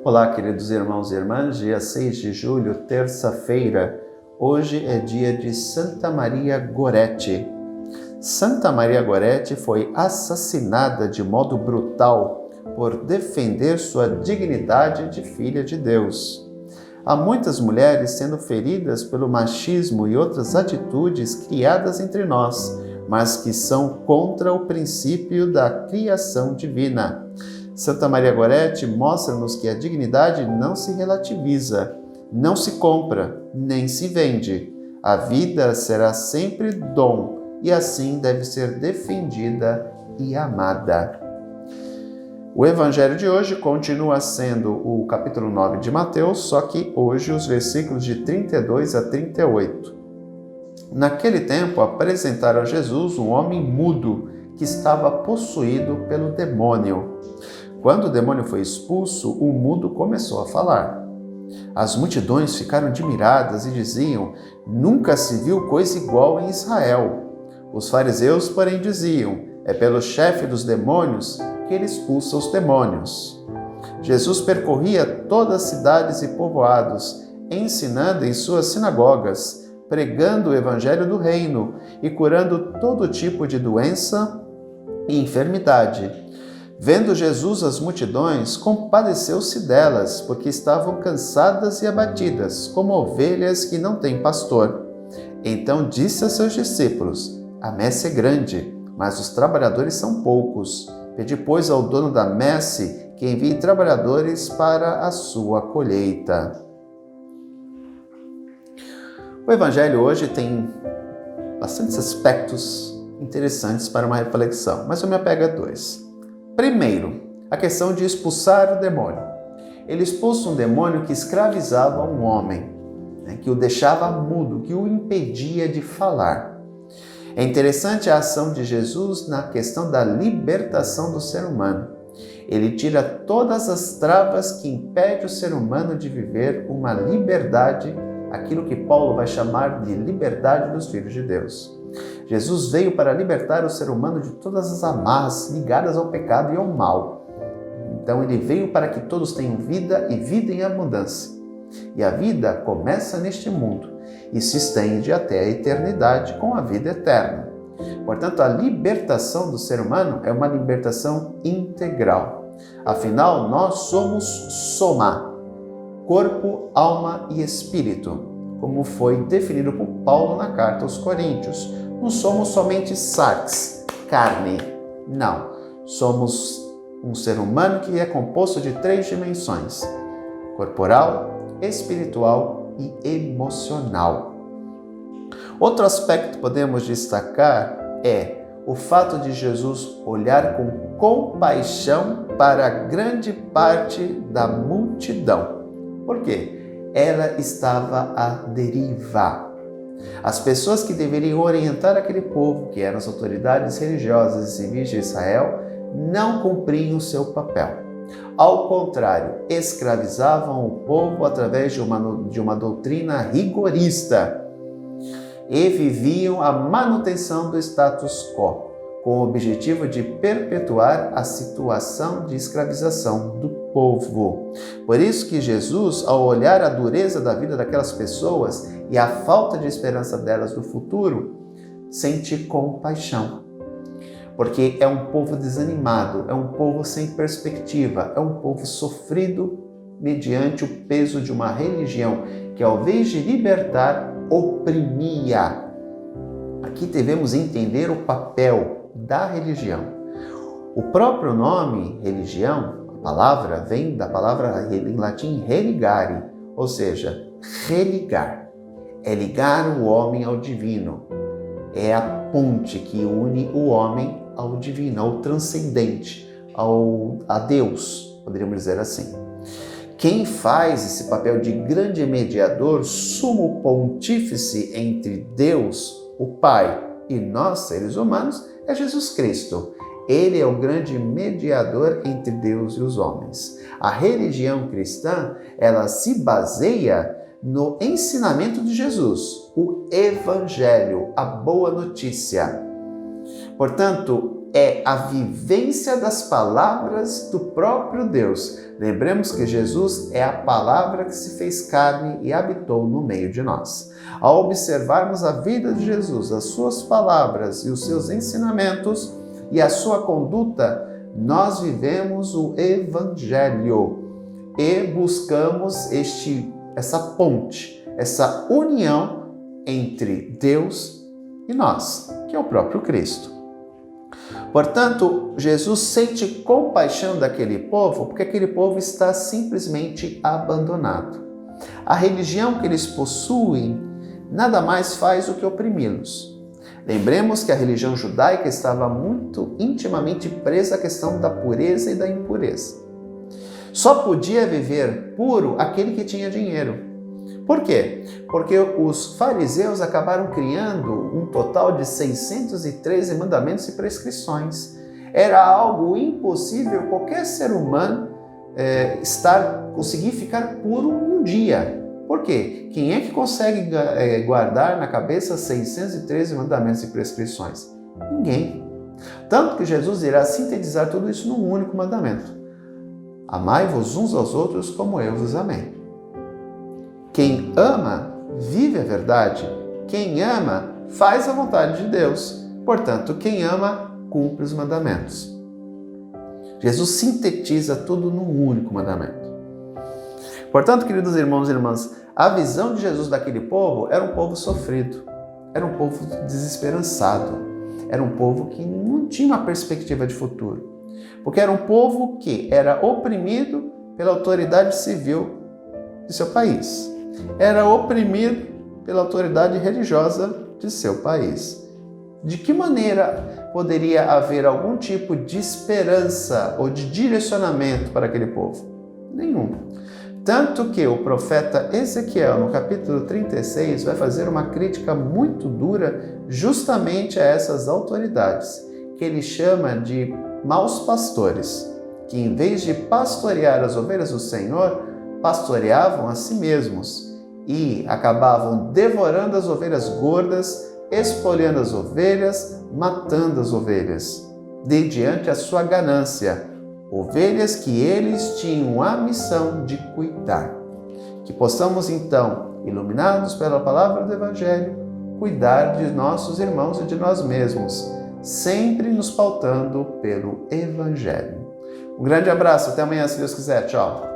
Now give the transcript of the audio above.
Olá, queridos irmãos e irmãs, dia 6 de julho, terça-feira. Hoje é dia de Santa Maria Gorete. Santa Maria Gorete foi assassinada de modo brutal por defender sua dignidade de filha de Deus. Há muitas mulheres sendo feridas pelo machismo e outras atitudes criadas entre nós, mas que são contra o princípio da criação divina. Santa Maria Gorete mostra-nos que a dignidade não se relativiza, não se compra, nem se vende. A vida será sempre dom e assim deve ser defendida e amada. O evangelho de hoje continua sendo o capítulo 9 de Mateus, só que hoje os versículos de 32 a 38. Naquele tempo apresentaram a Jesus um homem mudo que estava possuído pelo demônio. Quando o demônio foi expulso, o mudo começou a falar. As multidões ficaram admiradas e diziam: "Nunca se viu coisa igual em Israel." Os fariseus, porém, diziam: "É pelo chefe dos demônios que ele expulsa os demônios." Jesus percorria todas as cidades e povoados, ensinando em suas sinagogas, pregando o evangelho do reino e curando todo tipo de doença e enfermidade. Vendo Jesus as multidões, compadeceu-se delas, porque estavam cansadas e abatidas, como ovelhas que não têm pastor. Então disse a seus discípulos: "A messe é grande, mas os trabalhadores são poucos. Pedi, pois, ao dono da messe que envie trabalhadores para a sua colheita." O Evangelho hoje tem bastantes aspectos interessantes para uma reflexão, mas eu me apego a dois. Primeiro, a questão de expulsar o demônio. Ele expulsa um demônio que escravizava um homem, que o deixava mudo, que o impedia de falar. É interessante a ação de Jesus na questão da libertação do ser humano. Ele tira todas as travas que impedem o ser humano de viver uma liberdade, aquilo que Paulo vai chamar de liberdade dos filhos de Deus. Jesus veio para libertar o ser humano de todas as amarras ligadas ao pecado e ao mal. Então ele veio para que todos tenham vida e vida em abundância. E a vida começa neste mundo e se estende até a eternidade com a vida eterna. Portanto, a libertação do ser humano é uma libertação integral. Afinal, nós somos soma, corpo, alma e espírito, como foi definido por Paulo na carta aos Coríntios. Não somos somente sarx, carne. Não. Somos um ser humano que é composto de 3 dimensões: corporal, espiritual e emocional. Outro aspecto que podemos destacar é o fato de Jesus olhar com compaixão para a grande parte da multidão. Por quê? Ela estava à deriva. As pessoas que deveriam orientar aquele povo, que eram as autoridades religiosas e civis de Israel, não cumpriam o seu papel. Ao contrário, escravizavam o povo através de uma doutrina rigorista e viviam a manutenção do status quo, com o objetivo de perpetuar a situação de escravização do povo. Por isso que Jesus, ao olhar a dureza da vida daquelas pessoas e a falta de esperança delas no futuro, sente compaixão. Porque é um povo desanimado, é um povo sem perspectiva, é um povo sofrido mediante o peso de uma religião que, ao invés de libertar, oprimia. Aqui devemos entender o papel da religião. O próprio nome religião, a palavra, vem da palavra em latim religare, ou seja, religar. É ligar o homem ao divino. É a ponte que une o homem ao divino, ao transcendente, a Deus, poderíamos dizer assim. Quem faz esse papel de grande mediador, sumo pontífice entre Deus, o Pai, e nós, seres humanos, é Jesus Cristo. Ele é o grande mediador entre Deus e os homens. A religião cristã, ela se baseia no ensinamento de Jesus, o Evangelho, a boa notícia. Portanto, é a vivência das palavras do próprio Deus. Lembremos que Jesus é a palavra que se fez carne e habitou no meio de nós. Ao observarmos a vida de Jesus, as suas palavras e os seus ensinamentos e a sua conduta, nós vivemos o Evangelho e buscamos essa ponte, essa união entre Deus e nós, que é o próprio Cristo. Portanto, Jesus sente compaixão daquele povo porque aquele povo está simplesmente abandonado. A religião que eles possuem nada mais faz do que oprimi-los. Lembremos que a religião judaica estava muito intimamente presa à questão da pureza e da impureza. Só podia viver puro aquele que tinha dinheiro. Por quê? Porque os fariseus acabaram criando um total de 613 mandamentos e prescrições. Era algo impossível qualquer ser humano conseguir ficar puro um dia. Por quê? Quem é que consegue guardar na cabeça 613 mandamentos e prescrições? Ninguém. Tanto que Jesus irá sintetizar tudo isso num único mandamento. Amai-vos uns aos outros como eu vos amei. Quem ama, vive a verdade. Quem ama, faz a vontade de Deus. Portanto, quem ama, cumpre os mandamentos. Jesus sintetiza tudo num único mandamento. Portanto, queridos irmãos e irmãs, a visão de Jesus daquele povo era um povo sofrido, era um povo desesperançado, era um povo que não tinha uma perspectiva de futuro, porque era um povo que era oprimido pela autoridade civil de seu país, era oprimido pela autoridade religiosa de seu país. De que maneira poderia haver algum tipo de esperança ou de direcionamento para aquele povo? Nenhum. Tanto que o profeta Ezequiel, no capítulo 36, vai fazer uma crítica muito dura justamente a essas autoridades, que ele chama de maus pastores, que em vez de pastorear as ovelhas do Senhor, pastoreavam a si mesmos e acabavam devorando as ovelhas gordas, espoliando as ovelhas, matando as ovelhas, diante a sua ganância. Ovelhas que eles tinham a missão de cuidar. Que possamos então, iluminados pela palavra do Evangelho, cuidar de nossos irmãos e de nós mesmos, sempre nos pautando pelo Evangelho. Um grande abraço, até amanhã, se Deus quiser. Tchau!